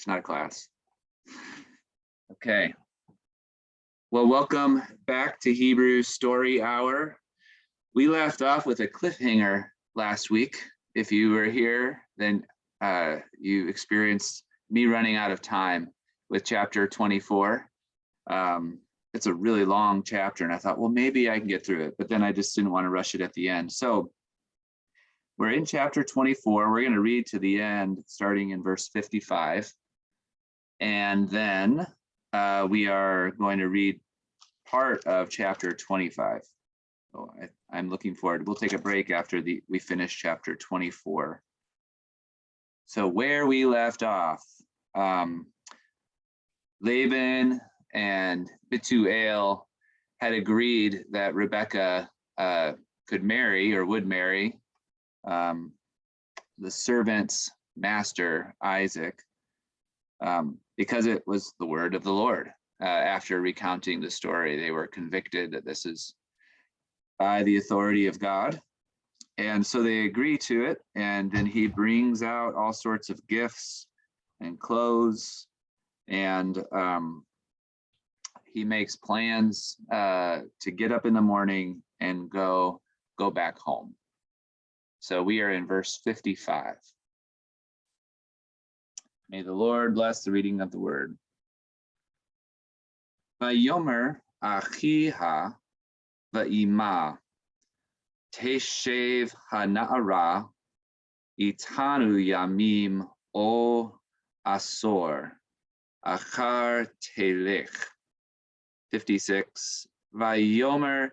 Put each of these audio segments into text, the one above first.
It's not a class. Okay. Well, welcome back to Hebrew Story Hour. We left off with a cliffhanger last week. If you were here, then you experienced me running out of time with chapter 24. It's a really long chapter, and I thought, well, maybe I can get through it, but then I just didn't want to rush it at the end. So we're in chapter 24. We're going to read to the end, starting in verse 55. And then we are going to read part of chapter 25. So I'm looking forward. We'll take a break after we finish chapter 24. So where we left off, Laban and Bethuel had agreed that Rebekah could marry or would marry the servant's master, Isaac, because it was the word of the Lord. After recounting the story, they were convicted that this is by the authority of God. And so they agree to it. And then he brings out all sorts of gifts and clothes. And he makes plans to get up in the morning and go back home. So we are in verse 55. May the Lord bless the reading of the word. Vayomer achiha va'ima teshev hana'ara itanu yamim o asor achar telech. 56. Vayomer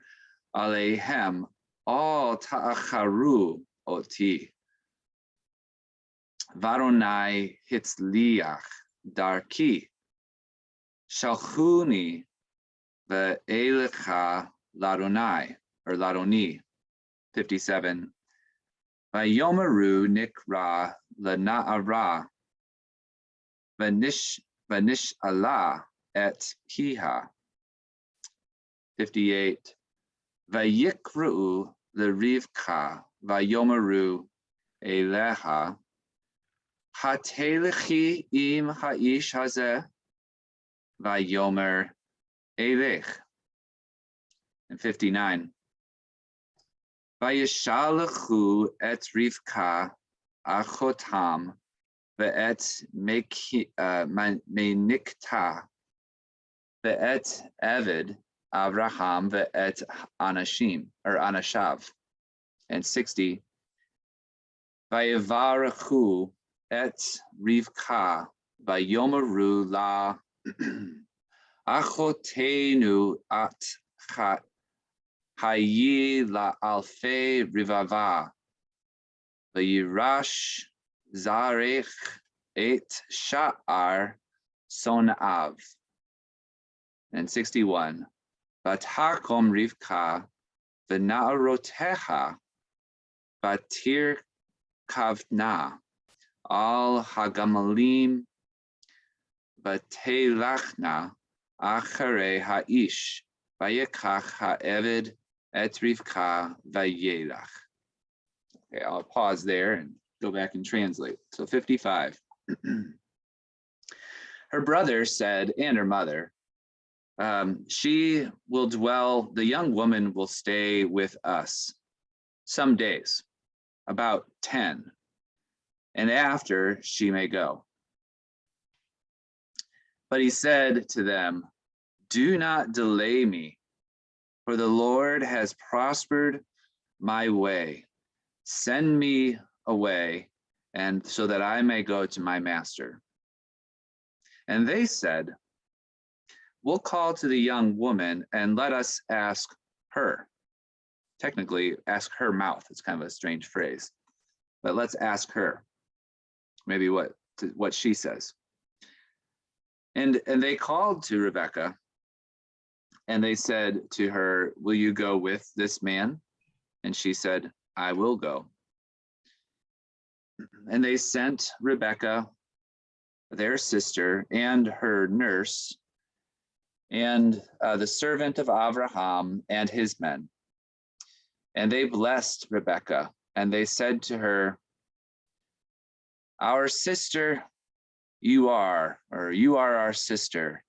alehem al ta'acharu oti. Varonai hitzliach darki. Shalchuni ve'elecha ladonai, or ladoni. 57. Vayomeru nikra lena'ara vanish Allah et hiha. 58. Vayikru lerivka vayomeru eleha hatelechi im ha'ish hazeh vayomer elech. And 59. Vayishalachu et Rivka achotam ve'et menikta ve'et Eved Avraham ve'et Anashim, or Anashav. And 60. Vayivarachu et Rivka vayomeru la achotenu at hayi la alfe rivava vayirash zarech et sha'ar sonav. And 61. Vatakom Rivka v'na'aroteha vatir kavna al hagamalim vatelachna acharei ha'ish vayekach ha'eved et Rivka vayelach. Okay, I'll pause there and go back and translate. So 55. Her brother said, and her mother, she will dwell, the young woman will stay with us some days, about 10, and after she may go. But he said to them, do not delay me, for the Lord has prospered my way. Send me away, and so that I may go to my master. And they said, we'll call to the young woman and let us ask her. Technically, ask her mouth. It's kind of a strange phrase, but let's ask her. Maybe what she says. And they called to Rebekah, and they said to her, will you go with this man? And she said, I will go. And they sent Rebekah, their sister, and her nurse, and the servant of Avraham and his men. And they blessed Rebekah, and they said to her, our sister you are our sister,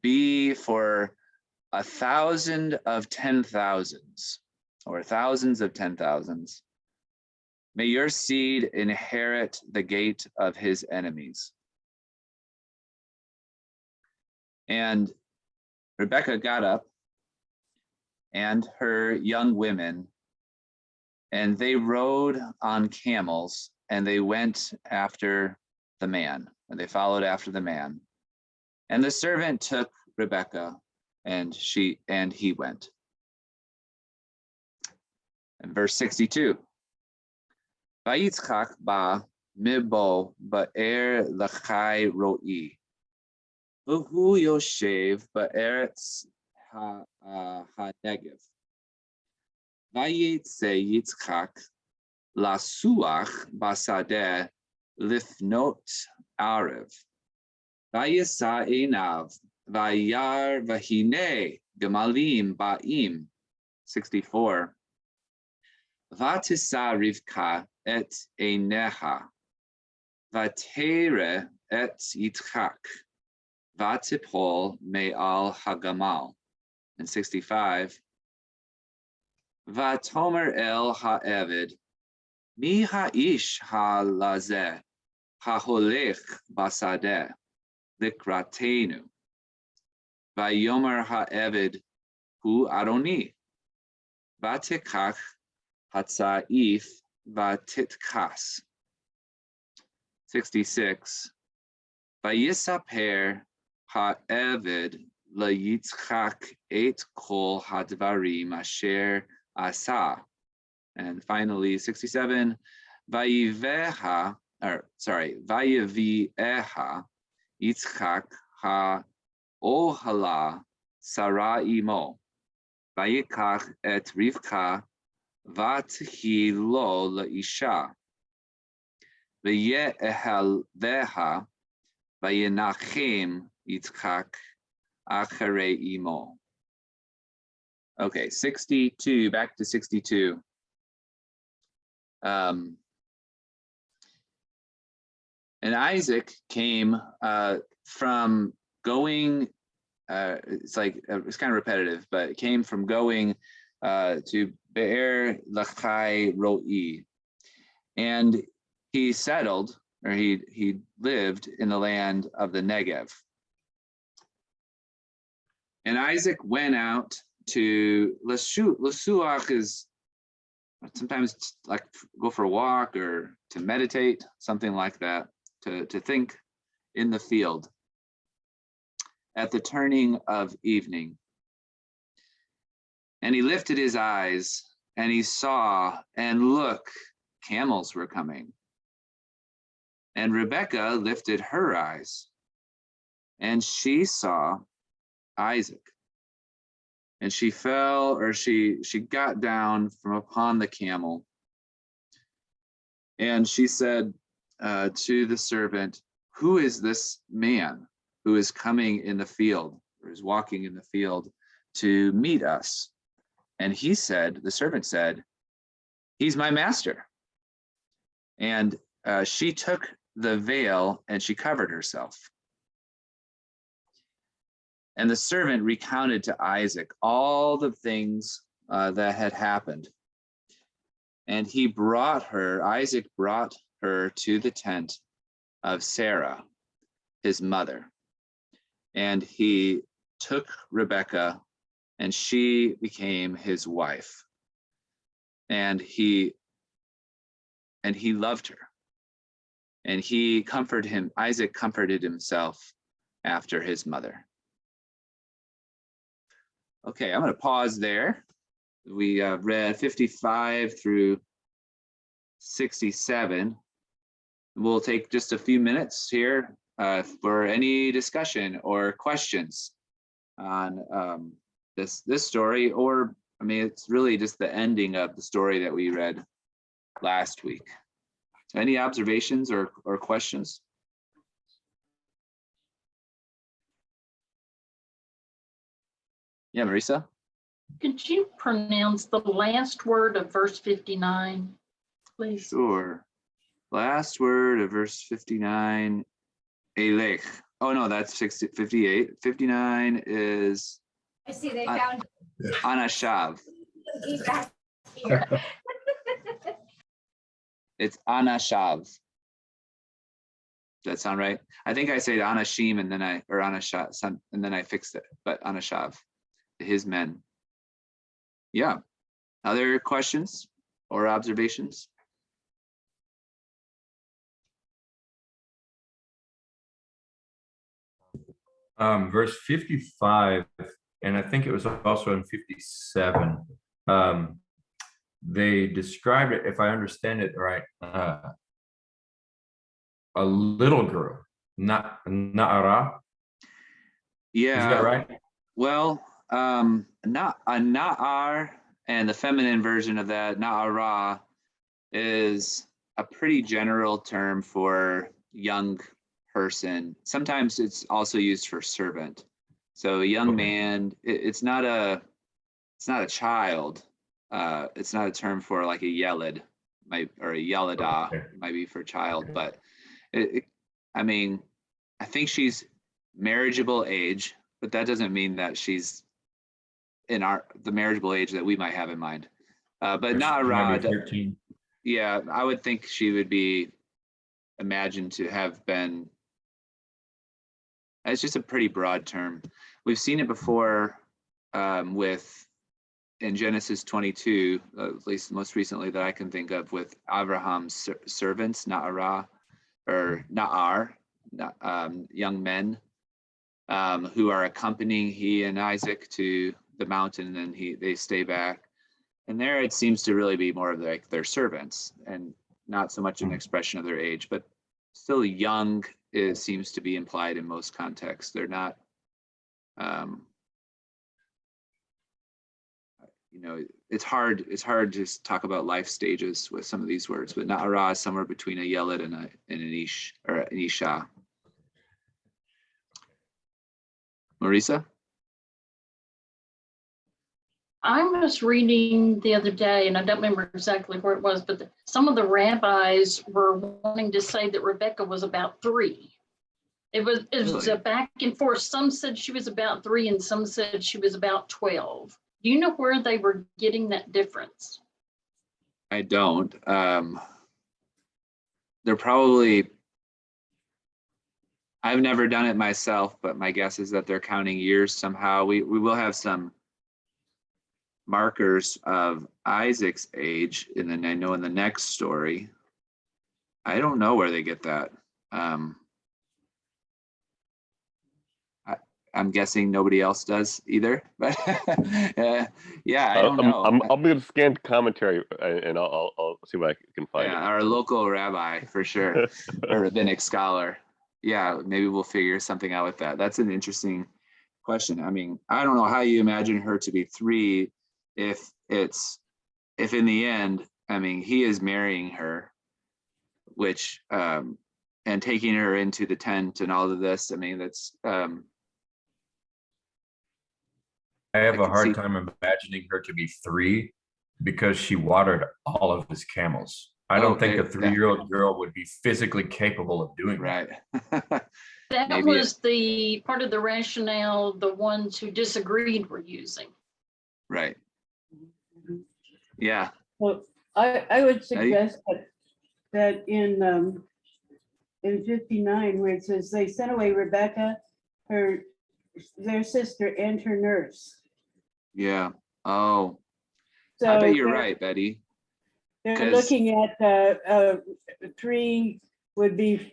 be for 1,000 of 10,000s, or thousands of 10,000s. May your seed inherit the gate of his enemies. And Rebekah got up, and her young women, and they rode on camels, and they went after the man, and they followed after the man. And the servant took Rebekah, and he went. And verse 62. Vayitzchak ba mibo ba'er lachai ro'i. V'hu yoshev ba'eretz ha-negev. Vayitze Yitzchak lasuach basadeh lifnot arev. Vayisa einav vayar vahine gemalim ba'im. 64. Vatisa Rivka et eineha. Vatere et Yitzchak. Vatipol me'al hagamal. And 65. Vatomer el ha'eved, mi ha'ish ha'lazeh, ha'holech basadeh, likratenu. Vayomer ha'eved hu Aroni. Vatikach hatza'if vatitkas. 66. Vayisaper ha'eved layitzchak et kol hadvarim asher asa. And finally, 67. Vayiveha Yitzchak ha-ohala Sarah imo. Vayikach et Rivka vatchi lo la'isha. Vayehaleha vayinachem Yitzchak achere imo. Okay, 62, back to 62. And Isaac came from going, it's kind of repetitive, but it came from going to Be'er Lachai Ro'i. And he settled, or he lived in the land of the Negev. And Isaac went out to Lasuach is sometimes like go for a walk or to meditate, something like that, to think in the field at the turning of evening. And he lifted his eyes and he saw, and look, camels were coming. And Rebekah lifted her eyes and she saw Isaac. And she fell, or she got down from upon the camel. And she said to the servant, who is this man who is coming in the field, or is walking in the field to meet us? And he said, the servant said, he's my master. And she took the veil and she covered herself. And the servant recounted to Isaac all the things that had happened. And Isaac brought her to the tent of Sarah, his mother. And he took Rebekah, and she became his wife. And he loved her. And Isaac comforted himself after his mother. Okay, I'm going to pause there. We read 55 through 67. We'll take just a few minutes here for any discussion or questions on this story, or I mean, it's really just the ending of the story that we read last week. Any observations or questions? Yeah, Marisa? Could you pronounce the last word of verse 59, please? Sure. Last word of verse 59, Elech. Oh no, that's 58. 59 is I see they found Anashav. it back here. It's Anashav. Does that sound right? I think I said Anashim and then or Anashav and then I fixed it, but Anashav, his men. Yeah. Other questions or observations? Verse 55, and I think it was also in 57. They described it, if I understand it right, a little girl, not Na'ara. Yeah. Is that right? Well, Na'ar, and the feminine version of that, Na'ara, is a pretty general term for young person. Sometimes it's also used for servant. So a young man, it's not a child. It's not a term for like a yeled, or a yeledah, might be for child, but I mean, I think she's marriageable age, but that doesn't mean that she's in the marriageable age that we might have in mind. But Na'ara, 13. yeah, I would think she would be imagined to have been. It's just a pretty broad term. We've seen it before in Genesis 22, at least most recently that I can think of, with Avraham's servants, Na'ara, or Na'ar, young men who are accompanying he and Isaac to the mountain, and then they stay back. And there it seems to really be more of like their servants and not so much an expression of their age, but still young seems to be implied in most contexts. They're not, it's hard to talk about life stages with some of these words, but Na'ara is somewhere between a yeled and an ish, or an isha. Marisa? I was reading the other day, and I don't remember exactly where it was, but some of the rabbis were wanting to say that Rebecca was about 3. It was Really? a back and forth. Some said she was about 3 and some said she was about 12. Do you know where they were getting that difference? I don't. They're probably, I've never done it myself, but my guess is that they're counting years somehow. We will have some markers of Isaac's age, and then I know in the next story, I don't know where they get that. I'm guessing nobody else does either, but yeah, I don't know. I'll be able to scan commentary and I'll see what I can find. Yeah, our local rabbi for sure, or rabbinic scholar. Yeah, maybe we'll figure something out with that. That's an interesting question. I mean, I don't know how you imagine her to be 3 if in the end, I mean, he is marrying her, which and taking her into the tent and all of this. I mean, that's I have a hard time imagining her to be 3 because she watered all of his camels. I don't think a 3-year-old girl would be physically capable of doing right. That was the part of the rationale the ones who disagreed were using. Right. Yeah. Well, I would suggest that in 59, where it says they sent away Rebecca, their sister, and her nurse. Yeah. Oh, So I bet you're right, Betty. They're looking at 3 would be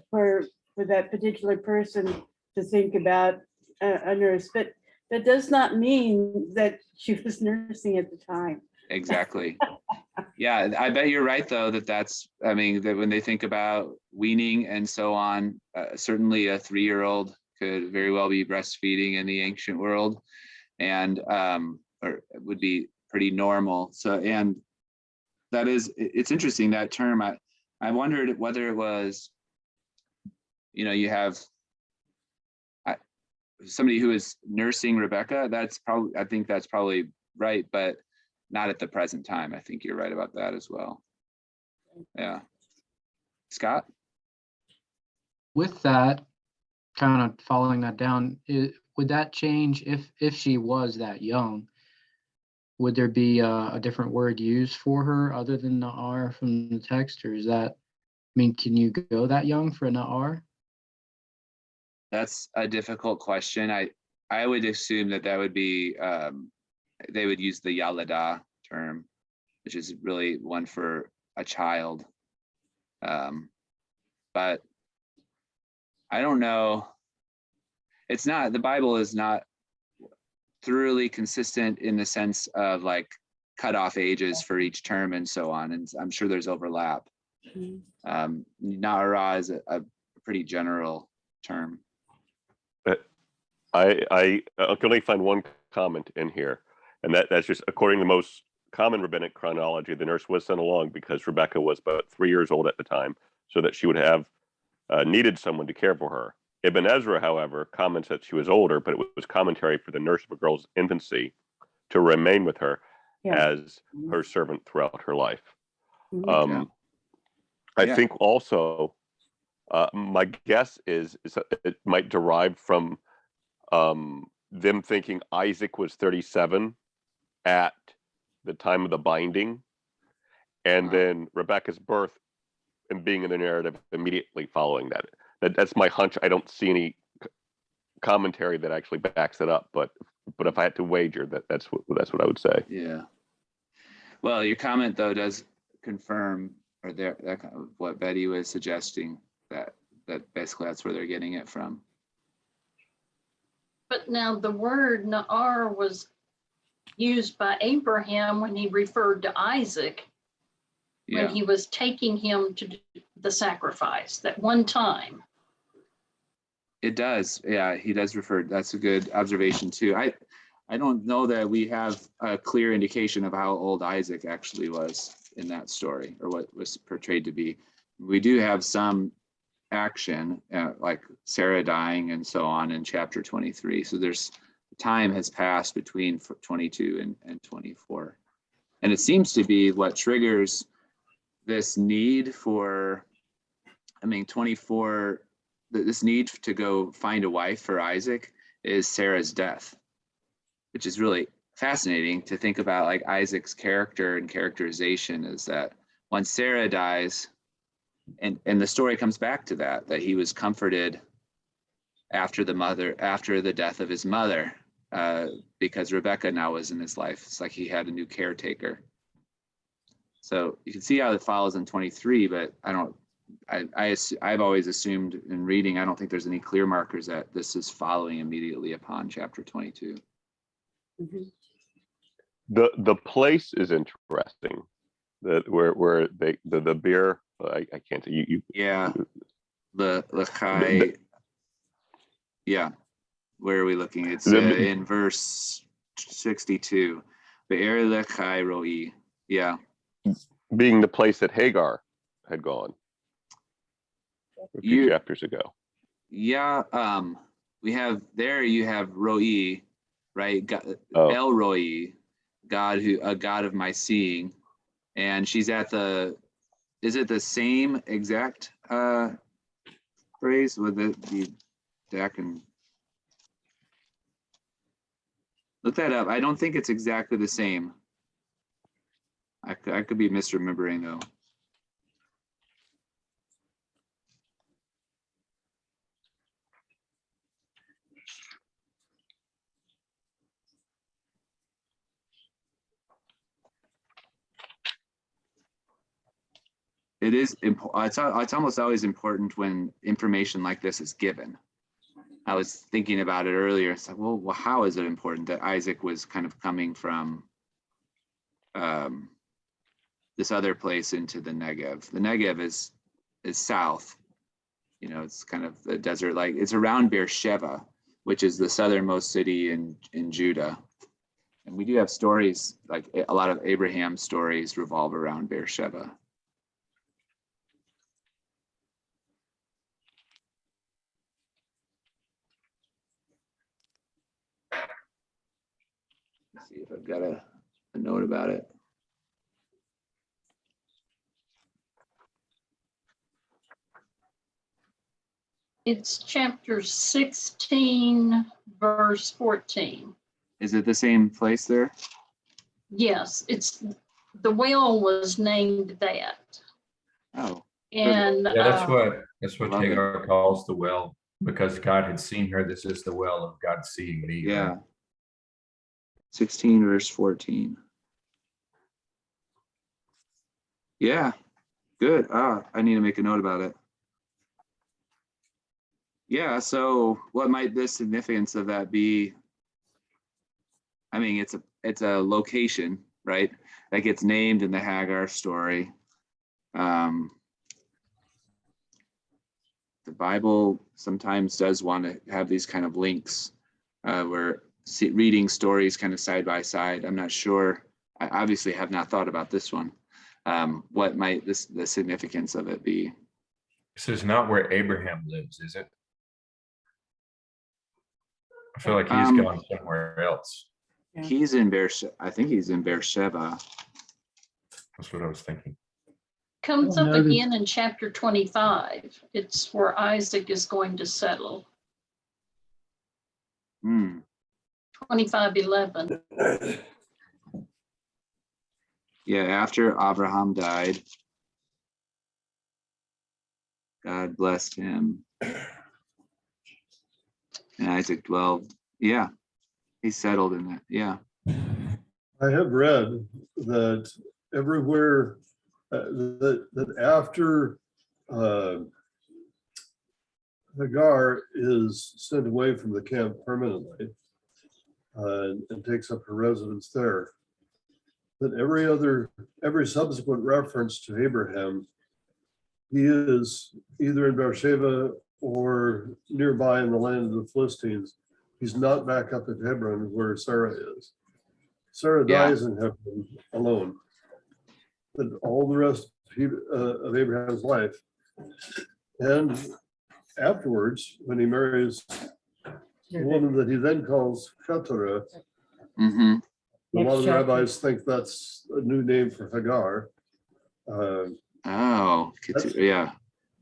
for that particular person to think about a nurse, but that does not mean that she was nursing at the time. Exactly. Yeah, I bet you're right though, that's, I mean, that when they think about weaning and so on, certainly a 3-year-old could very well be breastfeeding in the ancient world, and or it would be pretty normal. So, and that is, it's interesting, that term. I wondered whether it was, you have somebody who is nursing Rebecca. That's probably, I think that's probably right, but not at the present time. I think you're right about that as well. Yeah. Scott? with that, kind of following that down, would that change if she was that young? Would there be a different word used for her other than na'ar from the text, or is that? I mean, can you go that young for a na'ar? That's a difficult question. I would assume that would be they would use the yalada term, which is really one for a child. But I don't know. It's not, the Bible is not thoroughly consistent in the sense of like cutoff ages for each term and so on. And I'm sure there's overlap. Na'ara is a pretty general term. But I can only find one comment in here, and that's just according to the most common rabbinic chronology. The nurse was sent along because Rebecca was about 3 years old at the time, so that she would have needed someone to care for her. Ibn Ezra, however, comments that she was older, but it was commentary for the nurse of a girl's infancy to remain with her as her servant throughout her life. I think also, my guess is it might derive from them thinking Isaac was 37 at the time of the binding, and then Rebecca's birth and being in the narrative immediately following that. That's my hunch. I don't see any commentary that actually backs it up, but if I had to wager, that's what I would say. Yeah. Well, your comment though does confirm, or that kind of what Betty was suggesting, that basically that's where they're getting it from. But now the word na'ar was used by Abraham when he referred to Isaac, when he was taking him to do the sacrifice that one time. It does. Yeah, he does refer. That's a good observation too. I don't know that we have a clear indication of how old Isaac actually was in that story, or what was portrayed to be. We do have some action, like Sarah dying and so on in chapter 23. So there's time has passed between 22 and 24. And it seems to be what triggers this need for, 24, this need to go find a wife for Isaac is Sarah's death, which is really fascinating to think about. Like Isaac's character and characterization is that once Sarah dies, and the story comes back to that he was comforted after the death of his mother, because Rebecca now was in his life. It's like he had a new caretaker. So you can see how it follows in 23, but I've always assumed in reading, I don't think there's any clear markers that this is following immediately upon chapter 22. The place is interesting. Where the beer, I can't say you. Yeah, the Lechai. Yeah, where are we looking? It's in verse 62. Be'er Lechai Roi. Yeah, being the place that Hagar had gone a few chapters ago. Yeah, we have there. You have Roi, right? God, El Roi, a God of my seeing, and she's at is it the same exact phrase with the deck? And look that up. I don't think it's exactly the same. I could be misremembering though. It is important. It's almost always important when information like this is given. I was thinking about it earlier. It's like, well, how is it important that Isaac was kind of coming from this other place into the Negev? The Negev is south. It's kind of the desert. Like it's around Beersheba, which is the southernmost city in Judah. And we do have stories, like a lot of Abraham stories revolve around Beersheba. See if I've got a note about it. It's chapter 16, verse 14. Is it the same place there? Yes, it's, the well was named that. Oh, And Yeah, that's what Love it. Hagar calls the well, because God had seen her. This is the well of God seeing me. yeah. Right? 16 verse 14. Yeah, good. I need to make a note about it. Yeah, so what might the significance of that be? I mean, it's a location, right? That gets named in the Hagar story. The Bible sometimes does want to have these kind of links where reading stories kind of side by side. I'm not sure. I obviously have not thought about this one. What might the significance of it be? This is not where Abraham lives, is it? I feel like he's gone somewhere else. Yeah. He's in Beersheba. I think he's in Beersheba. That's what I was thinking. comes Oh, up no, this- again in chapter 25. It's where Isaac is going to settle. 25:11. Yeah, after Avraham died, God blessed him. And Isaac dwelled. Yeah, he settled in that. Yeah. I have read that everywhere that after Hagar is sent away from the camp permanently and takes up her residence there, that every subsequent reference to Abraham, he is either in Beersheba or nearby in the land of the Philistines. He's not back up at Hebron where Sarah is. Sarah Yeah. dies in Hebron alone. But all the rest of Abraham's life. And afterwards, when he marries the woman that he then calls Keturah, Mm-hmm. a lot of the Next rabbis think that's a new name for Hagar. Oh, yeah.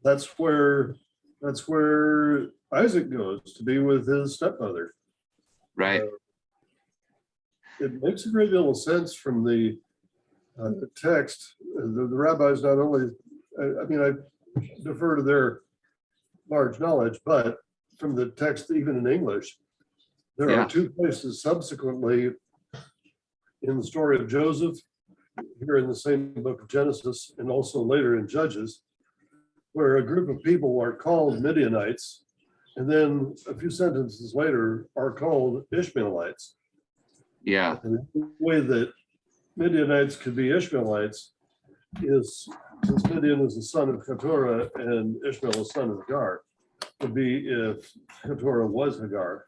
That's where Isaac goes to be with his stepmother. Right. It makes a great deal of sense from the text. The rabbis not only, I mean, I defer to their large knowledge, but from the text, even in English, there Yeah. are two places subsequently in the story of Joseph, here in the same book of Genesis, and also later in Judges, where a group of people are called Midianites, and then a few sentences later are called Ishmaelites. Yeah. And the way that Midianites could be Ishmaelites is, since Midian is the son of Keturah and Ishmael is son of Hagar, would be if Keturah was Hagar.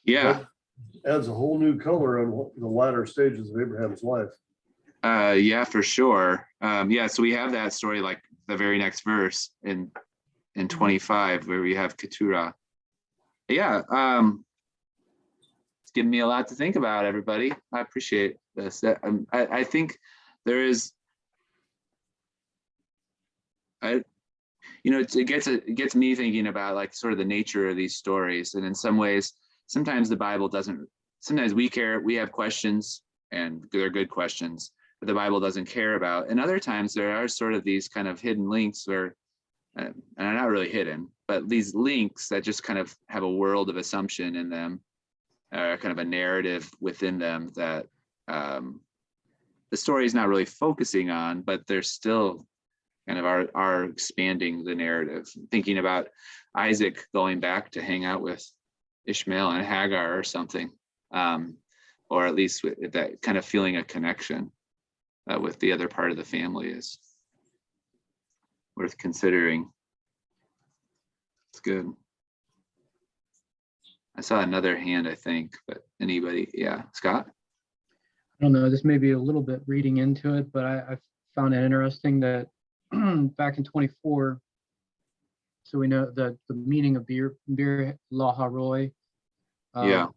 Yeah. That adds a whole new color on the latter stages of Abraham's life. Yeah, for sure. Yeah, so we have that story like the very next verse in 25 where we have Keturah. Yeah, it's giving me a lot to think about, everybody. I appreciate this. I think there is, it gets me thinking about like sort of the nature of these stories. And in some ways, sometimes the Bible doesn't, sometimes we have questions and they're good questions, but the Bible doesn't care about. And other times there are sort of these kind of hidden links where, and they're not really hidden, but these links that just kind of have a world of assumption in them, kind of a narrative within them that the story is not really focusing on, but they're still kind of are expanding the narrative. Thinking about Isaac going back to hang out with Ishmael and Hagar or something, or at least with that kind of feeling a connection with the other part of the family is worth considering. It's good. I saw another hand, I think, but anybody? Yeah, Scott? I don't know, this may be a little bit reading into it, but I found it interesting that back in 24, so we know the meaning of Bir Laharoi, Yeah.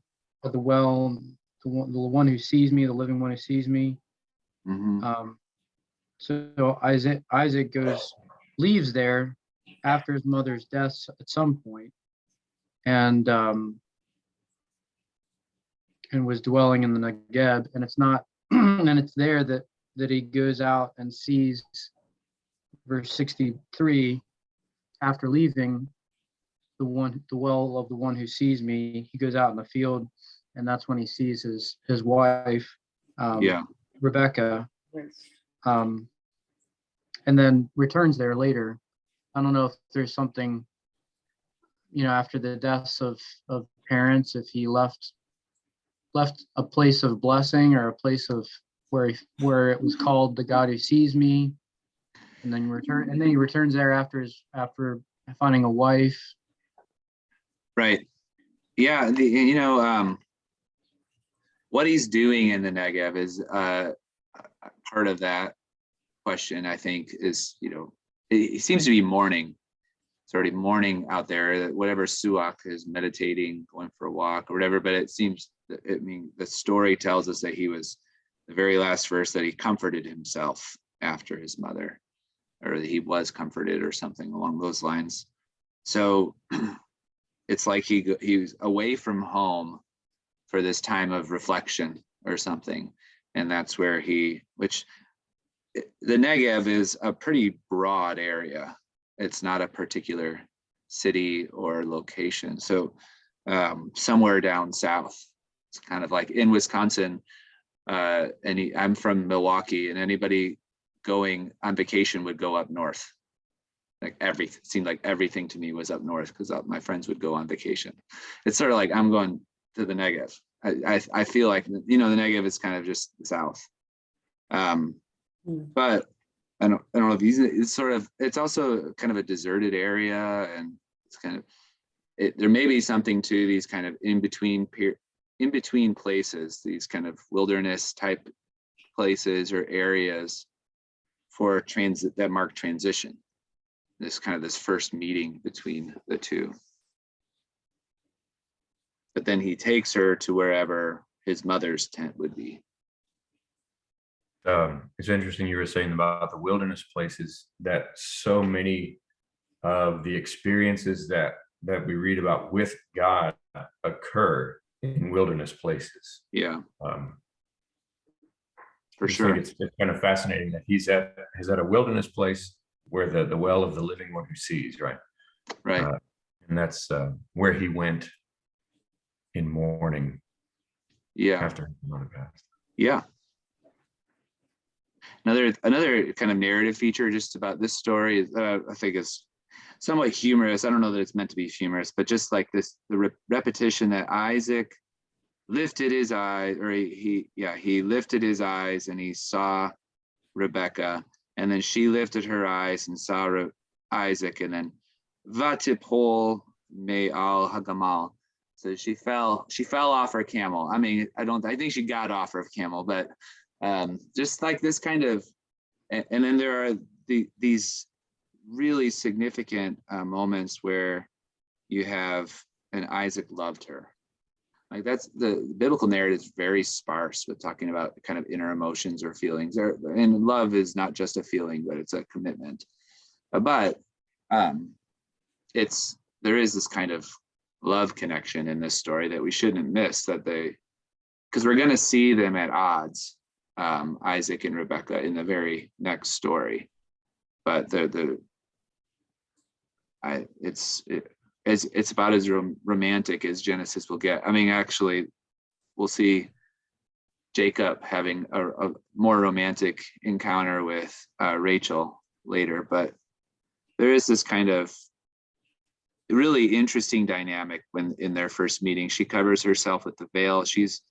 the well, the one who sees me, the living one who sees me. Mm-hmm. So Isaac leaves there after his mother's death at some point, and was dwelling in the Negeb, and it's not, and it's there that he goes out and sees, verse 63, after leaving the well of the one who sees me, he goes out in the field, and that's when he sees his wife, Rebecca, and then returns there later. I don't know if there's something, after the deaths of parents, if he left a place of blessing, or a place of where it was called the God who sees me, and then he returns there after finding a wife. Right. Yeah. What he's doing in the Negev is part of that question, I think, is, he seems to be mourning, sort of mourning out there, whatever suak is, meditating, going for a walk or whatever. But it seems, the story tells us that he was, the very last verse, that he comforted himself after his mother, or that he was comforted, or something along those lines. So it's like he was away from home for this time of reflection or something. And that's where which the Negev is a pretty broad area. It's not a particular city or location. So somewhere down south, it's kind of like in Wisconsin, I'm from Milwaukee, and anybody going on vacation would go up north. Like it seemed like everything to me was up north, because my friends would go on vacation. It's sort of like I'm going to the Negev. I feel like, the Negev is kind of just south. But I don't know if it's also kind of a deserted area, and it's kind of, there may be something to these kind of in between places, these kind of wilderness type places or areas for transit that mark transition. This first meeting between the two. But then he takes her to wherever his mother's tent would be. It's interesting you were saying about the wilderness places, that so many of the experiences that we read about with God occur in wilderness places. Yeah. For I sure. think it's kind of fascinating that he's at a wilderness place where the well of the living one who sees, right? Right. And that's where he went in mourning. Yeah. After his mother passed. Yeah. Another kind of narrative feature just about this story is, I think, is somewhat humorous. I don't know that it's meant to be humorous, but just like this, the repetition that Isaac lifted his eyes, or he lifted his eyes and he saw Rebecca, and then she lifted her eyes and saw Isaac, and then Vatipol me al hagamal. So she fell off her camel. I mean, I think she got off her camel, but just like this kind of, and then there are these really significant moments where you have, and Isaac loved her. Like, that's the biblical narrative is very sparse with talking about kind of inner emotions or feelings. And love is not just a feeling, but it's a commitment. But there is this kind of love connection in this story that we shouldn't miss, because we're going to see them at odds, Isaac and Rebecca, in the very next story. But it's about as romantic as Genesis will get. I mean, actually, we'll see Jacob having a more romantic encounter with Rachel later, but there is this kind of really interesting dynamic when in their first meeting. She covers herself with the veil. She's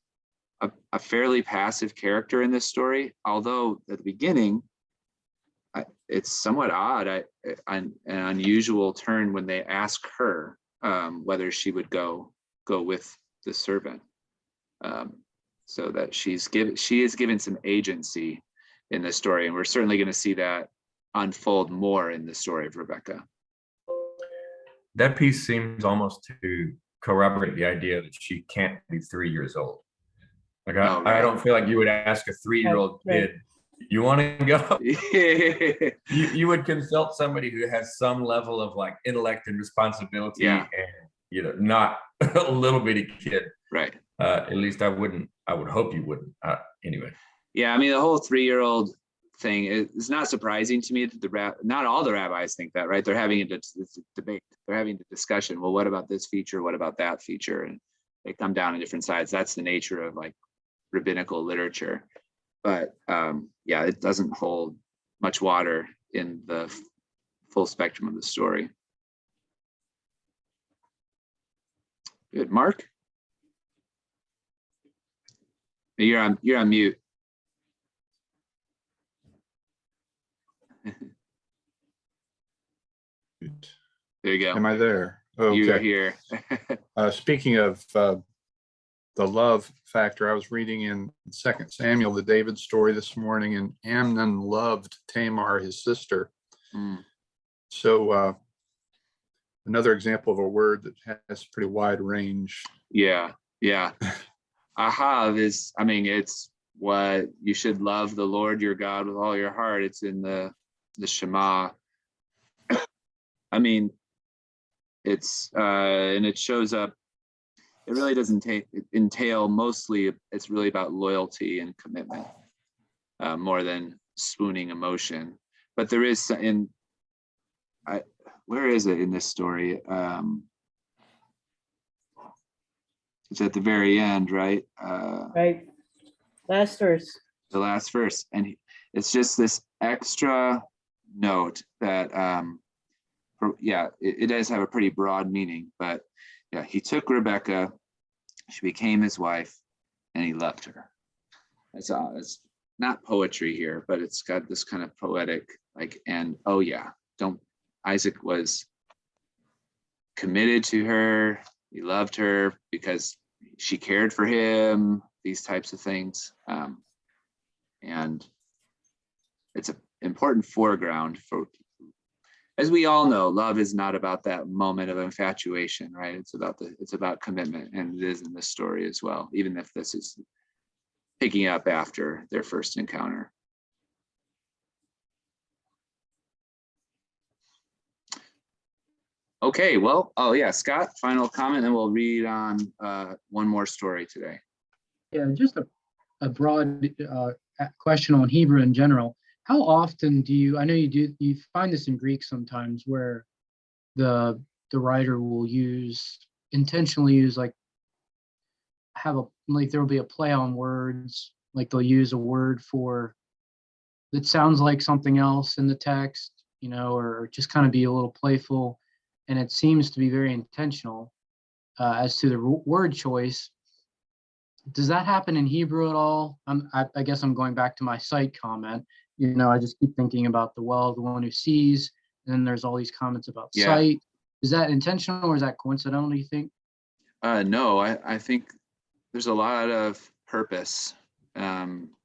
a fairly passive character in this story, although at the beginning, it's somewhat odd, an unusual turn when they ask her whether she would go with the servant, so that she is given some agency in this story, and we're certainly going to see that unfold more in the story of Rebecca. That piece seems almost to corroborate the idea that she can't be 3 years old. Like, I don't feel like you would ask a 3-year-old kid You want to go? Yeah. You would consult somebody who has some level of like intellect and responsibility, Yeah. and not a little bitty kid. Right. At least I wouldn't. I would hope you wouldn't. Anyway. Yeah, I mean, the whole 3-year-old thing is not surprising to me that not all the rabbis think that, right? They're having a debate. They're having a discussion. Well, what about this feature? What about that feature? And they come down on different sides. That's the nature of like rabbinical literature. But yeah, it doesn't hold much water in the full spectrum of the story. Good, Mark. You're on mute. There you go. Am I there? You're Okay. here. Speaking of the love factor, I was reading in 2 Samuel, the David story this morning, and Amnon loved Tamar, his sister. Mm. So another example of a word that has pretty wide range. Yeah. Ahav is, I mean, it's what you should love the Lord your God with all your heart. It's in the Shema. I mean, it's and it shows up. It really doesn't entail, mostly it's really about loyalty and commitment, more than swooning emotion. But there is where is it in this story? It's at the very end, right? Right. Last verse. The last verse, and it's just this extra note that it does have a pretty broad meaning, but yeah, he took Rebecca, she became his wife, and he loved her. It's not poetry here, but it's got this kind of poetic, like, and oh yeah, Isaac was committed to her, he loved her because she cared for him, these types of things. And it's an important foreground for, as we all know, love is not about that moment of infatuation, right? It's about commitment, and it is in this story as well, even if this is picking up after their first encounter. Okay, well, oh yeah, Scott, final comment, and we'll read on one more story today. Yeah, just a broad question on Hebrew in general. How often do you, I know you find this in Greek sometimes, where the writer will intentionally use like there will be a play on words, like they'll use a word that sounds like something else in the text, or just kind of be a little playful, and it seems to be very intentional as to the word choice. Does that happen in Hebrew at all? I guess I'm going back to my sight comment. I just keep thinking about the one who sees, and then there's all these comments about sight. Is that intentional or is that coincidental, do you think? No, I think there's a lot of purpose,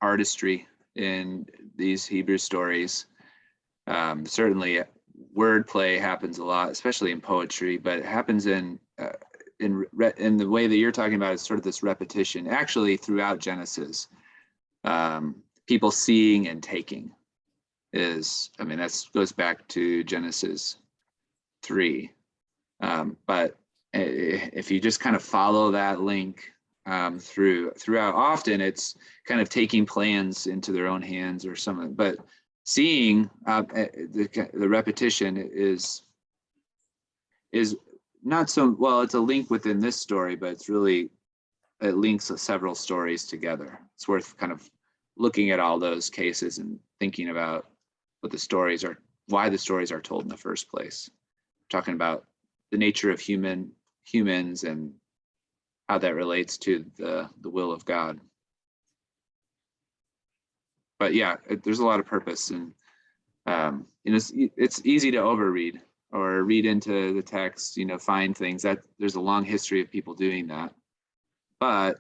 artistry in these Hebrew stories. Certainly wordplay happens a lot, especially in poetry, but it happens in the way that you're talking about is sort of this repetition, actually throughout Genesis. People seeing and taking that goes back to Genesis 3. But if you just kind of follow that link throughout, often it's kind of taking plans into their own hands or something. But seeing the repetition is not so well. It's a link within this story, but it links several stories together. It's worth kind of looking at all those cases and thinking about what why the stories are told in the first place. Talking about the nature of humans and how that relates to the will of God. But yeah, there's a lot of purpose, and it's easy to overread or read into the text, find things that there's a long history of people doing that. But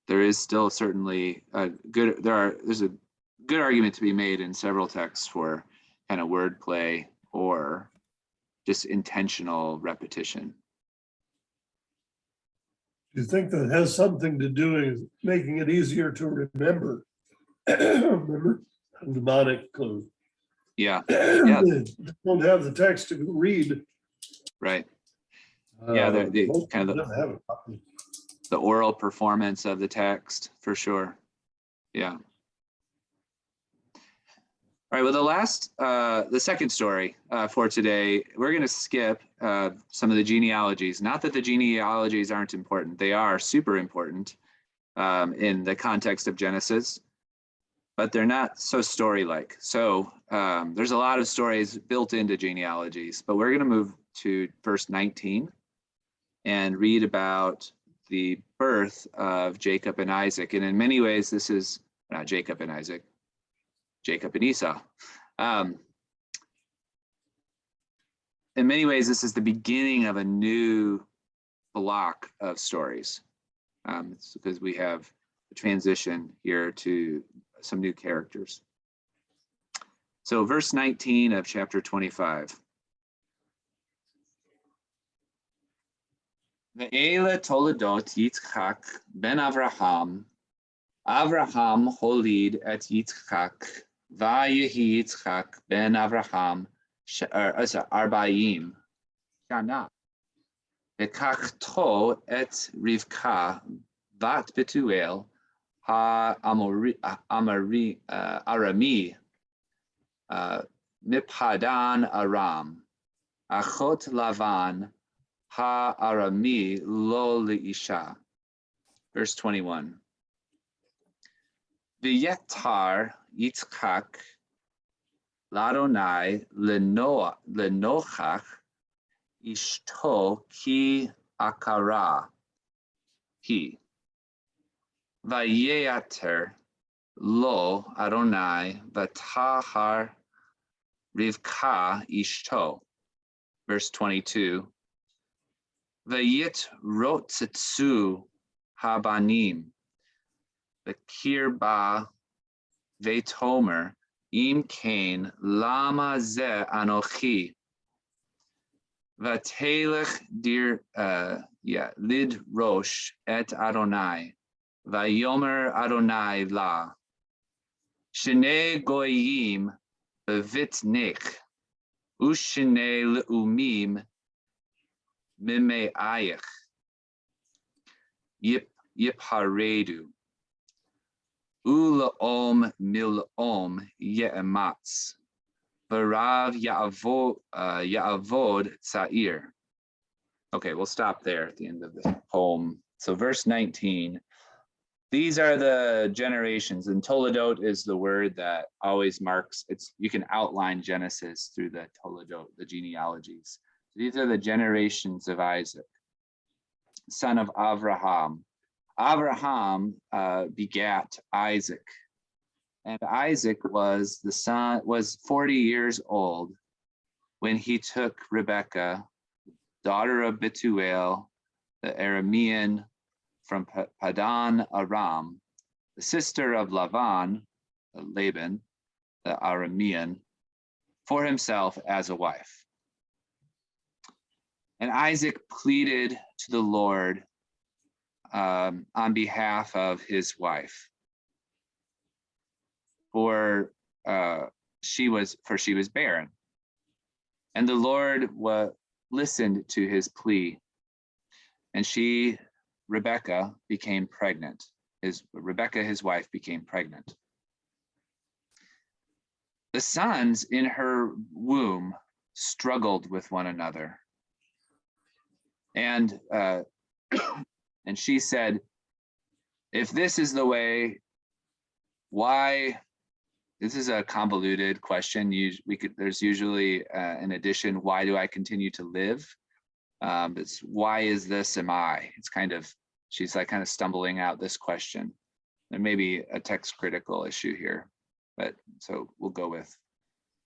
there is still certainly there's a good argument to be made in several texts for kind of wordplay or just intentional repetition. Do you think that has something to do with making it easier to remember? Remember, demonic clue. Yeah, Don't have the text to read. right. Yeah, the Most kind of people don't have a copy. the oral performance of the text for sure. Yeah. All right, well, the second story for today, we're going to skip some of the genealogies. Not that the genealogies aren't important. They are super important in the context of Genesis, but they're not so story-like. So there's a lot of stories built into genealogies, but we're going to move to verse 19 and read about the birth of Jacob and Isaac. And in many ways, this is not Jacob and Isaac, Jacob and Esau. In many ways, this is the beginning of a new block of stories. It's because we have a transition here to some new characters. So verse 19 of chapter 25. Ve'ele toledot Yitzchak ben Avraham. Avraham holid et Yitzchak. Vayehi Yitzchak ben Avraham Arbaim Shana. Vekachto et Rivka bat Betuel Arami Mipadan Aram Achot Lavan Ha-arami lo leisha. Verse 21. V'yetar Yitzchak l'Adonai lenochach ishto ki akara hi. Vayeater lo Adonai v'tahar Rivka ishto. Verse 22. Vayit rotzitzu habanim, v'kirba v'tomer im kain lama ze anochi, v'telech dir lid rosh et Adonai, v'yomer Adonai la, shnei goyim b'vitnik, u'shnei le'umim Mime ayach yipharedu ulaom milom ye'ematz varav ya'avod tzair. Okay, we'll stop there at the end of the poem. So verse 19, these are the generations, and Toledot is the word that always marks, you can outline Genesis through the Toledot, the genealogies. These are the generations of Isaac, son of Avraham. Avraham begat Isaac, and Isaac was 40 years old when he took Rebekah, daughter of Betuel, the Aramean from Padan Aram, the sister of Laban, Laban, the Aramean, for himself as a wife. And Isaac pleaded to the Lord on behalf of his wife, for she was barren. And the Lord listened to his plea, and Rebekah, became pregnant. Rebekah, his wife, became pregnant. The sons in her womb struggled with one another. And she said, if this is the way, why? This is a convoluted question. There's usually an addition, why do I continue to live? It's why is this, am I? She's like kind of stumbling out this question. There may be a text critical issue here, but so we'll go with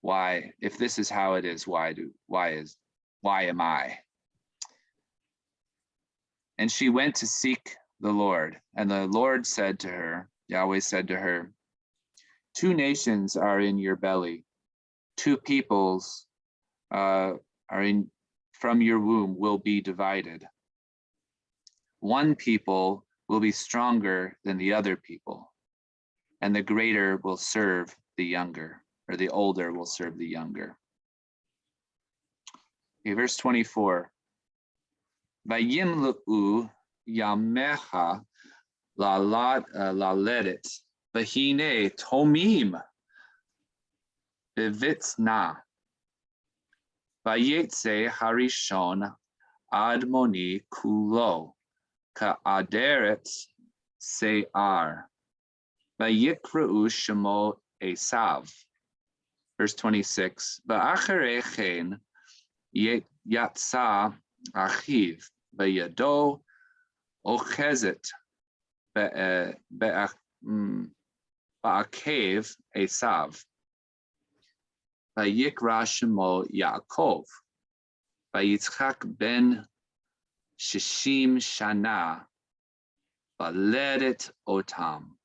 why, if this is how it is, why am I? And she went to seek the Lord. And the Lord said to her, Yahweh said to her, 2 nations are in your belly. 2 peoples from your womb will be divided. 1 people will be stronger than the other people. and the greater will serve the younger, or the older will serve the younger. Okay, verse 24. Vayimlu yamecha laledet, vahine tomim bevitna. Vayetse harishon admoni kulo ka'aderet se'ar. Vayikra'u shemo Esav. Verse 26. Va'acharei chen yatsa achiv vayado ochezet ba'akev Esav. Vayikra shemo Yaakov. Vayitzchak ben shishim shana. Valedet otam.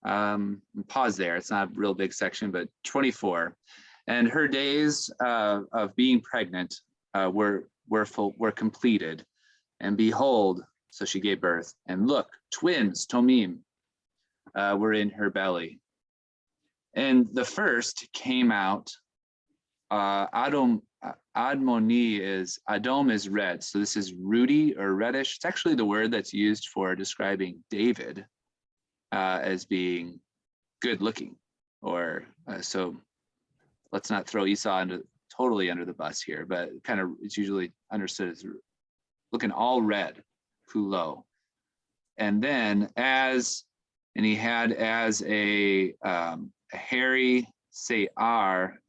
Pause there. It's not a real big section, but 24. And her days of being pregnant were completed. And behold, so she gave birth. And look, twins, Tomim, were in her belly. And the first came out. Adom is red. So this is ruddy or reddish. It's actually the word that's used for describing David as being good looking, or so let's not throw Esau totally under the bus here, but kind of it's usually understood as looking all red, kulo. And then he had as a hairy se'ar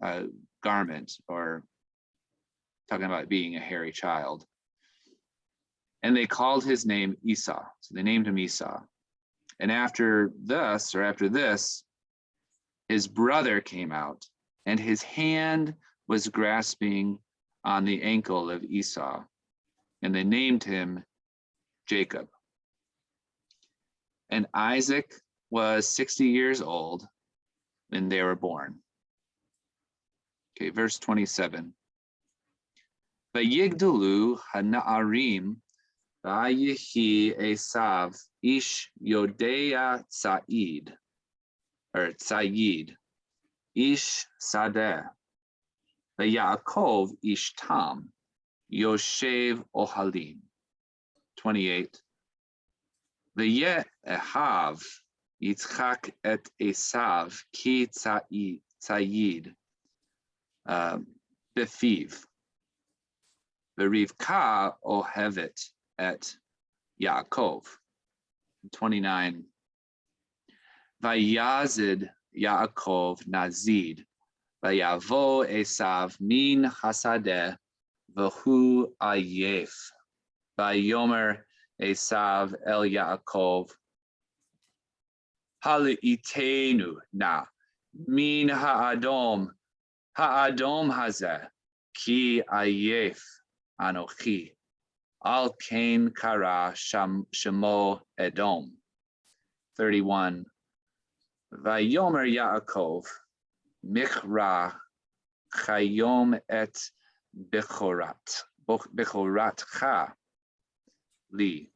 garment, or talking about being a hairy child. And they called his name Esau. So they named him Esau. And after this, his brother came out, and his hand was grasping on the ankle of Esau, and they named him Jacob. And Isaac was 60 years old when they were born. Okay, verse 27. Vayigdalu hana'arim Vayihi Esav ish Yodea Tza'id, or Tza'id, ish Sadeh, Vayaakov ish Tam, Yoshev Ohalim. 28. Vayehav Yitzchak et Esav ki Tza'id, Befiv, Verivka Ohevet et Yaakov. 29. Vayazid Yaakov Nazid, Vayavo Esav min hasadeh, Vahu ayef. Vayomer Esav el Yaakov, Hali'itenu na, min ha'adom hazeh, ki ayef anochi. Al kain kara shemo Edom. 31. Vayomer Yaakov, Michra chayom et bechorat cha li.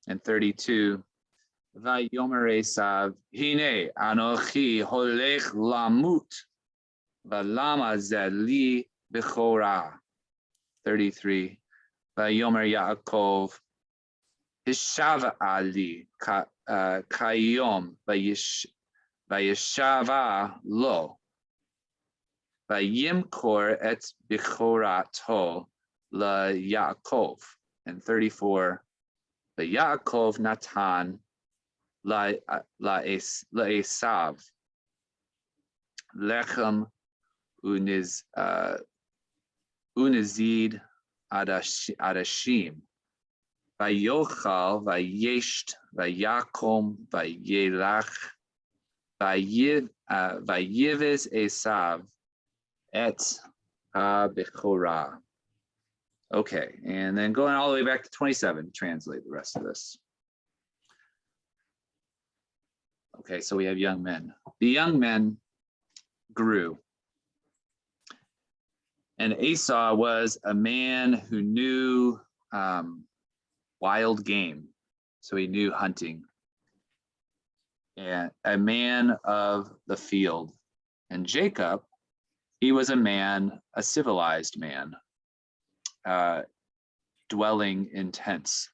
And 32. Vayomer Esav, hine anochi holech lamut, valama ze li bechora. 33. Vayomer Yaakov, Hishava Ali Kayom Vayeshava Lo, Vayimkor et Bichorato La Yaakov. And 34. Yaakov Natan La Esav Lechem Unizid Adashim. Vayochal, Vayesht, Vayakom, Vayelach, Vayivis Esav et Bechorah. Okay, and then going all the way back to 27, translate the rest of this. Okay, so we have young men. The young men grew. And Esau was a man who knew wild game. So he knew hunting. and a man of the field. And Jacob, he was a man, a civilized man, dwelling in tents.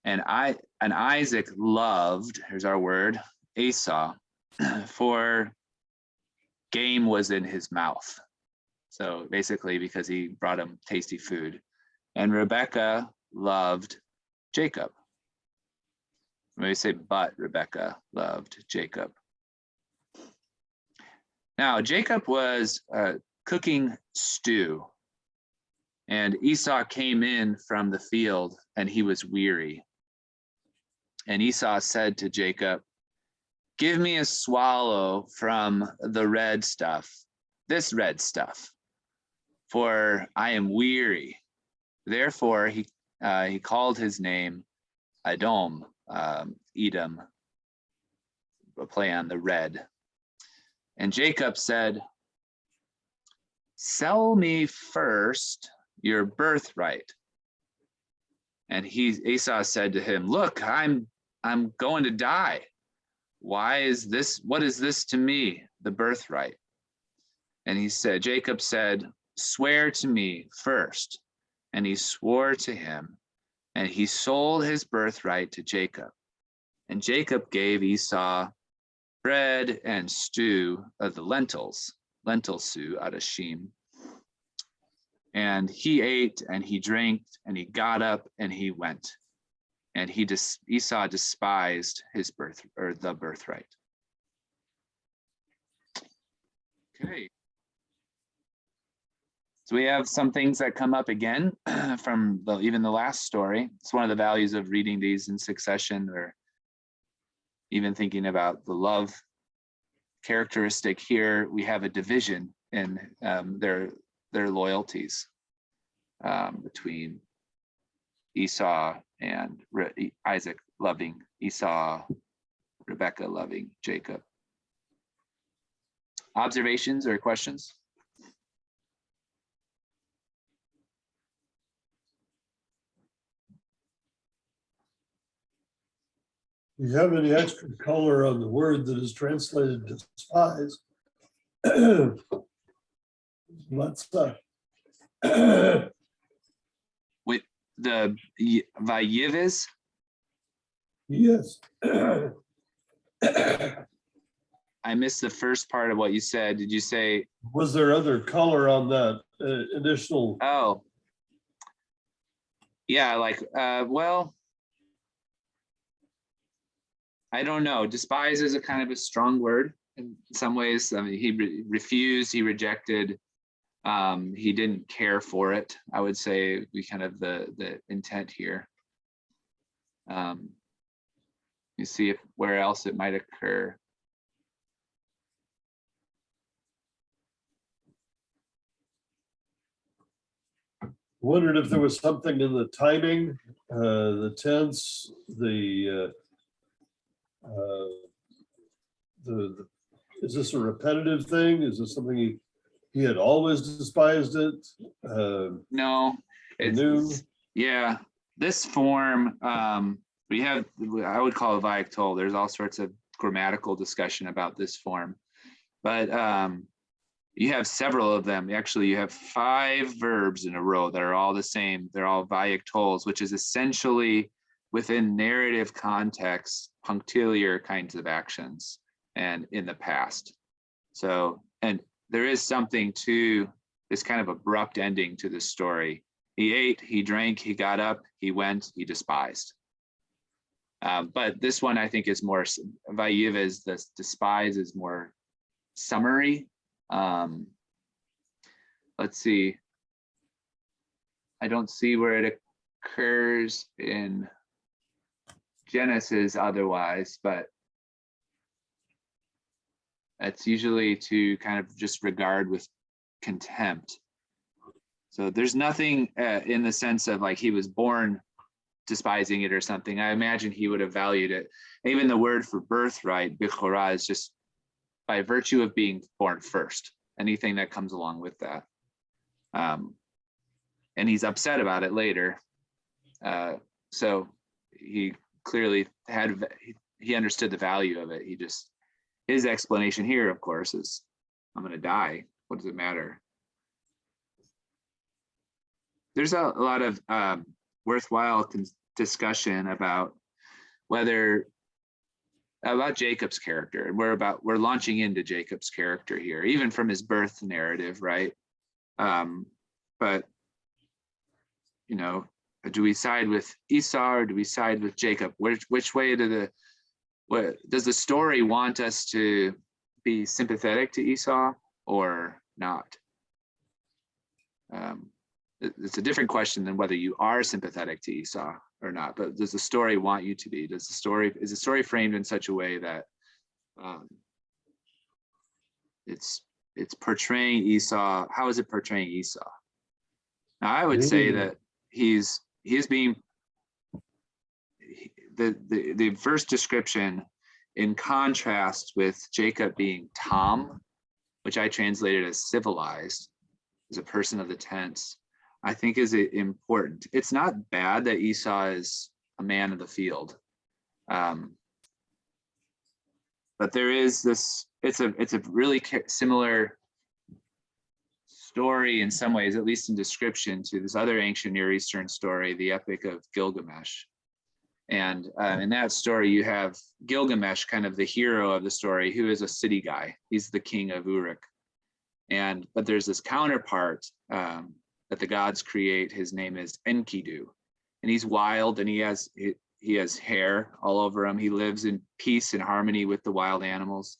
And Isaac loved, here's our word, Esau, for game was in his mouth. So basically because he brought him tasty food. And Rebekah loved Jacob. Maybe say, but Rebekah loved Jacob. Now, Jacob was cooking stew, and Esau came in from the field, and he was weary. And Esau said to Jacob, "Give me a swallow from the red stuff, this red stuff, for I am weary." Therefore, he called his name Edom, Edom, a play on the red. And Jacob said, "Sell me first your birthright." And Esau said to him, "Look, I'm going to die. What is this to me, the birthright?" And Jacob said, "Swear to me first." And he swore to him, and he sold his birthright to Jacob. And Jacob gave Esau bread and stew of the lentil stew out of Shem. And he ate and he drank and he got up and he went. And Esau despised his the birthright. Okay. So we have some things that come up again from even the last story. It's one of the values of reading these in succession, or even thinking about the love characteristic here. We have a division in their loyalties between Esau and Isaac loving Esau, Rebekah loving Jacob. Observations or questions? Do you have any extra color on the word that is translated despise? Let's With the Vayiviz? Yes. I missed the first part of what you said. Did you say? Was there other color on that additional? Oh, yeah, like, well, I don't know. Despise is a kind of a strong word in some ways. I mean, he refused, he rejected, he didn't care for it. I would say we kind of the intent here. You see where else it might occur. Wondered if there was something in the timing, the tense, is this a repetitive thing? Is this something he had always despised it? No, yeah, this form, we have, I would call it Vayiv Tol. There's all sorts of grammatical discussion about this form, but you have several of them. Actually, you have 5 verbs in a row that are all the same. They're all Vayiv Tols, which is essentially within narrative context, punctiliar kinds of actions and in the past. So, and there is something to this kind of abrupt ending to this story. He ate, he drank, he got up, he went, he despised. But this one I think is more, Vayiv is this, despise is more summary. Let's see. I don't see where it occurs in Genesis otherwise, but it's usually to kind of just regard with contempt. So there's nothing in the sense of like he was born despising it or something. I imagine he would have valued it. Even the word for birthright, bichorah, is just by virtue of being born first, anything that comes along with that. And he's upset about it later. So he clearly he understood the value of it. His explanation here, of course, is I'm going to die. What does it matter? There's a lot of worthwhile discussion about Jacob's character, and we're launching into Jacob's character here, even from his birth narrative, right? But do we side with Esau or do we side with Jacob? Which way does the story want us to be sympathetic to Esau or not? It's a different question than whether you are sympathetic to Esau or not, but does the story want you to be? Is the story framed in such a way that it's portraying Esau? How is it portraying Esau? Now, I would say that he's being the first description in contrast with Jacob being Tom, which I translated as civilized, as a person of the tents, I think is important. It's not bad that Esau is a man of the field, but there is this. It's a really similar story in some ways, at least in description, to this other ancient Near Eastern story, the Epic of Gilgamesh. And in that story, you have Gilgamesh, kind of the hero of the story, who is a city guy. He's the king of Uruk. But there's this counterpart that the gods create. His name is Enkidu, and he's wild, and he has hair all over him. He lives in peace and harmony with the wild animals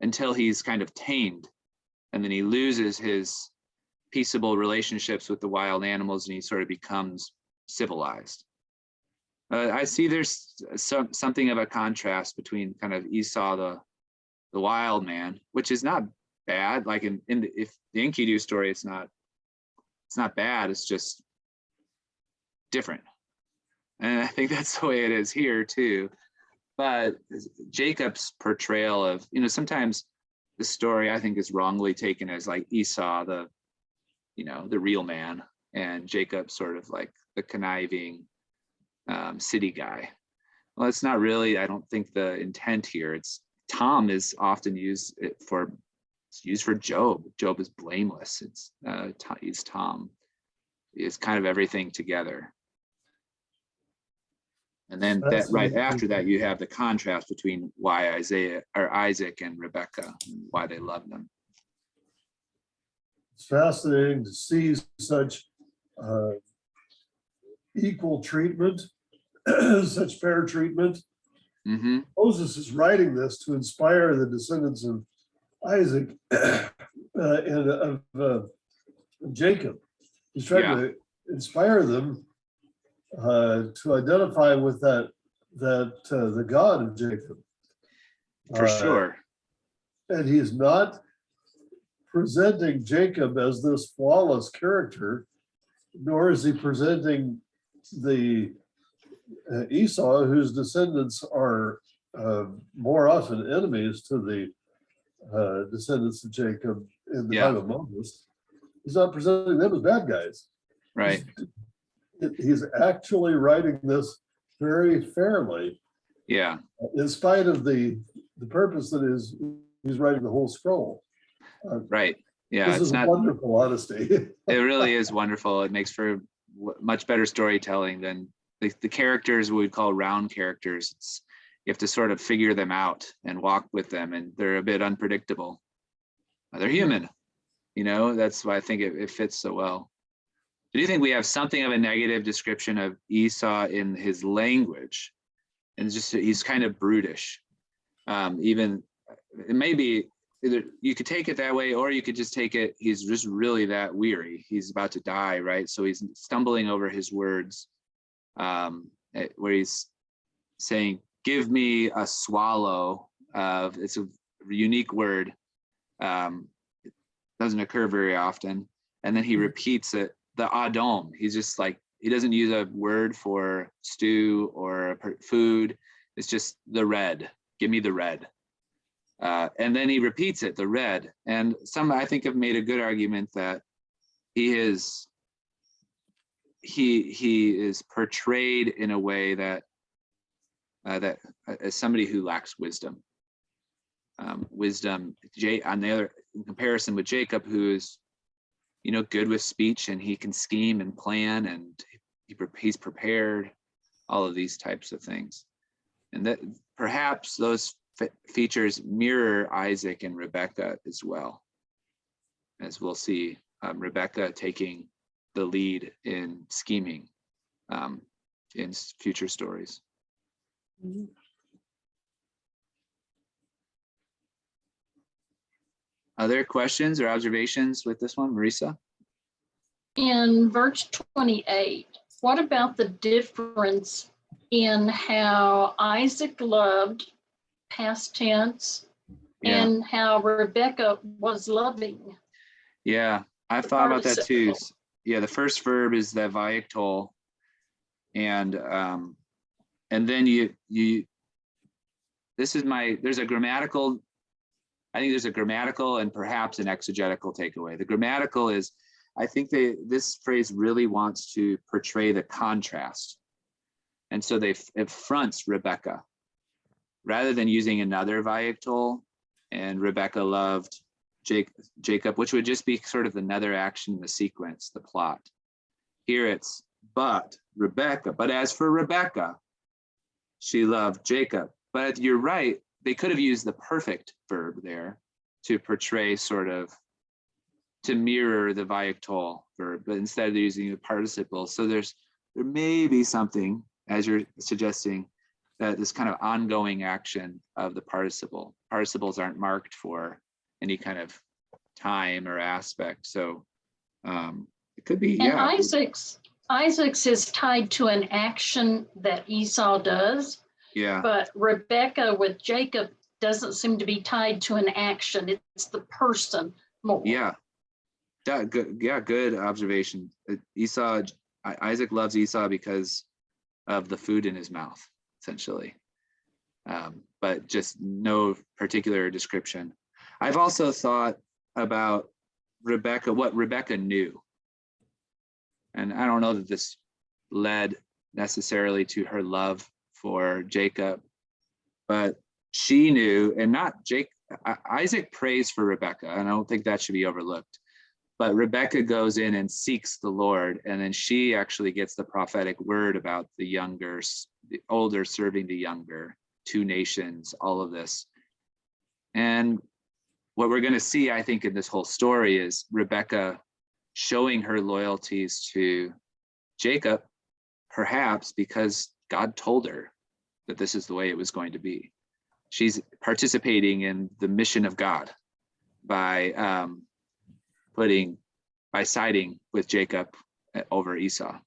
until he's kind of tamed, and then he loses his peaceable relationships with the wild animals, and he sort of becomes civilized. I see there's something of a contrast between kind of Esau, the wild man, which is not bad. Like if the Enkidu story, it's not bad. It's just different, and I think that's the way it is here too. But Jacob's portrayal of, sometimes the story I think is wrongly taken as like Esau, the real man, and Jacob sort of like the conniving city guy. Well, it's not really, I don't think, the intent here. It's Tom is often used for Job. Job is blameless. He's Tom. He's kind of everything together. And then right after that, you have the contrast between why Isaac and Rebekah, and why they love them. It's fascinating to see such equal treatment, such fair treatment. Mm-hmm. Moses is writing this to inspire the descendants of Isaac and of Jacob. He's trying to inspire them to identify with that the God of Jacob. For sure. And he's not presenting Jacob as this flawless character, nor is he presenting the Esau, whose descendants are more often enemies to the descendants of Jacob in the time of Moses. He's not presenting them as bad guys. Right. He's actually writing this very fairly. Yeah. In spite of the purpose that he's writing the whole scroll. Right. Yeah. This is wonderful honesty. It really is wonderful. It makes for much better storytelling than the characters we would call round characters. You have to sort of figure them out and walk with them, and they're a bit unpredictable. They're human, that's why I think it fits so well. Do you think we have something of a negative description of Esau in his language? And just he's kind of brutish. Even it may be either you could take it that way, or you could just take it he's just really that weary. He's about to die, right? So he's stumbling over his words, where he's saying, "Give me a swallow." It's a unique word. It doesn't occur very often. And then he repeats it. The Adom, he's just like, he doesn't use a word for stew or food. It's just the red. Give me the red. And then he repeats it, the red. And some, I think, have made a good argument that he is portrayed in a way that that as somebody who lacks wisdom. Wisdom, on the other, in comparison with Jacob, who is, good with speech, and he can scheme and plan, and he's prepared, all of these types of things. And that perhaps those features mirror Isaac and Rebekah as well, as we'll see. Rebekah taking the lead in scheming in future stories. Mhm. Other questions or observations with this one, Marisa? In verse 28, what about the difference in how Isaac loved, past tense, Yeah. and how Rebekah was loving? Yeah, I've The thought about that too. participle. Yeah, the first verb is that viactol, and then there's a grammatical, I think there's a grammatical and perhaps an exegetical takeaway. The grammatical is, I think this phrase really wants to portray the contrast. And so it fronts Rebekah rather than using another viactol, and Rebekah loved Jacob, which would just be sort of another action in the sequence, the plot. Here it's, but as for Rebekah, she loved Jacob. But you're right, they could have used the perfect verb there to portray to mirror the viactol verb, but instead they're using the participle. So there may be something, as you're suggesting, that this kind of ongoing action of the participle. Participles aren't marked for any kind of time or aspect. So it could be, And yeah. Isaac's is tied to an action that Esau does. Yeah. But Rebekah with Jacob doesn't seem to be tied to an action. It's the person more. Yeah. Good observation. Isaac loves Esau because of the food in his mouth, essentially. But just no particular description. I've also thought about Rebekah, what Rebekah knew. And I don't know that this led necessarily to her love for Jacob, but she knew, and not Jake. Isaac prays for Rebekah, and I don't think that should be overlooked. But Rebekah goes in and seeks the Lord, and then she actually gets the prophetic word about the older serving the younger, 2 nations, all of this. And what we're going to see, I think, in this whole story is Rebekah showing her loyalties to Jacob, perhaps because God told her that this is the way it was going to be. She's participating in the mission of God by siding with Jacob over Esau.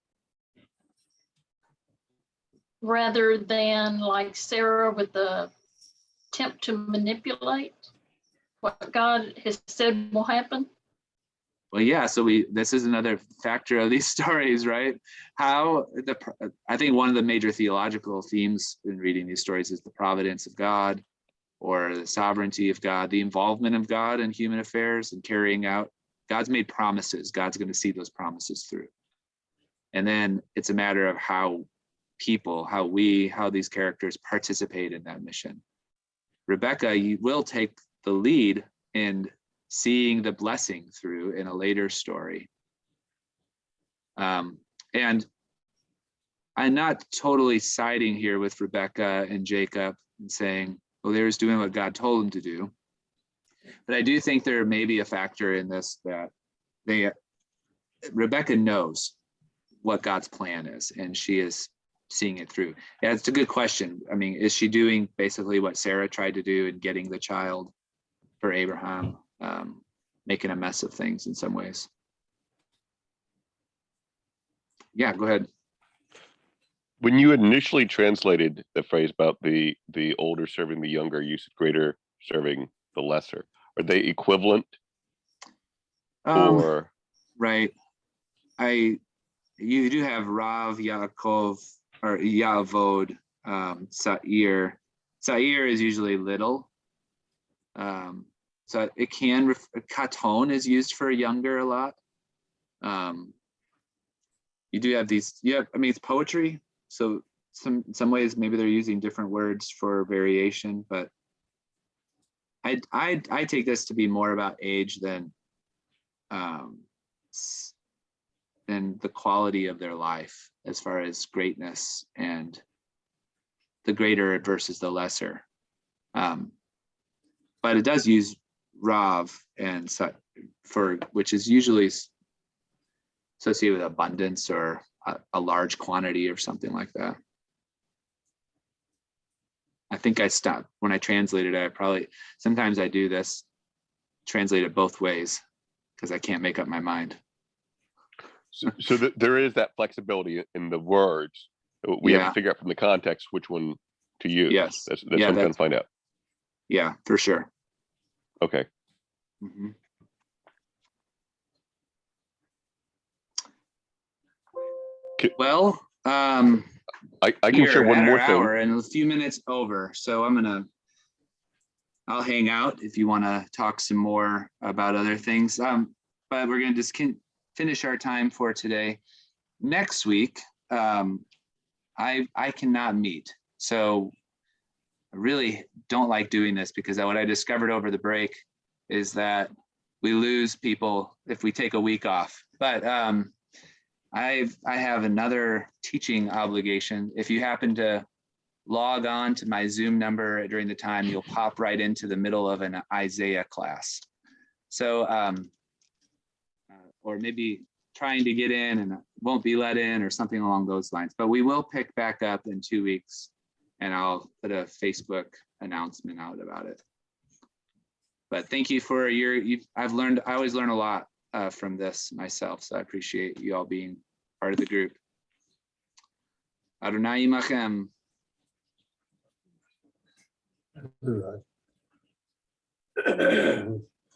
Rather than like Sarah with the attempt to manipulate what God has said will happen. Well, yeah, so this is another factor of these stories, right? I think one of the major theological themes in reading these stories is the providence of God, or the sovereignty of God, the involvement of God in human affairs and carrying out. God's made promises. God's going to see those promises through. And then it's a matter of how these characters participate in that mission. Rebekah, you will take the lead in seeing the blessing through in a later story. And I'm not totally siding here with Rebekah and Jacob and saying, well, they were doing what God told them to do. But I do think there may be a factor in this that Rebekah knows what God's plan is, and she is seeing it through. Yeah, it's a good question. I mean, is she doing basically what Sarah tried to do in getting the child for Abraham, making a mess of things in some ways? Yeah, go ahead. When you initially translated the phrase about the older serving the younger, you said greater serving the lesser. Are they equivalent? Or right. You do have Rav Yaakov or Yavod Sa'ir. Sa'ir is usually little. So it can, katon is used for younger a lot. You do have these, I mean, it's poetry. So some ways maybe they're using different words for variation, but I take this to be more about age than the quality of their life as far as greatness and the greater versus the lesser. But it does use Rav and for which is usually associated with abundance or a large quantity or something like that. I think I stopped when I translated it. Sometimes I do this, translate it both ways because I can't make up my mind. So there is that flexibility in the words. We have to figure out from the context which one to use. Yes. That's what I'm trying to find out. Yeah, for sure. Okay. Mhm. Well, I can share one more thing. Hour and a few minutes over, so I'll hang out if you want to talk some more about other things. But we're going to just finish our time for today. Next week, I cannot meet, so I really don't like doing this because what I discovered over the break is that we lose people if we take a week off. But I have another teaching obligation. If you happen to log on to my Zoom number during the time, you'll pop right into the middle of an Isaiah class. So, or maybe trying to get in and won't be let in or something along those lines. But we will pick back up in 2 weeks and I'll put a Facebook announcement out about it. But thank you for I always learn a lot from this myself. So I appreciate you all being part of the group. Adonai Yimachem. Right.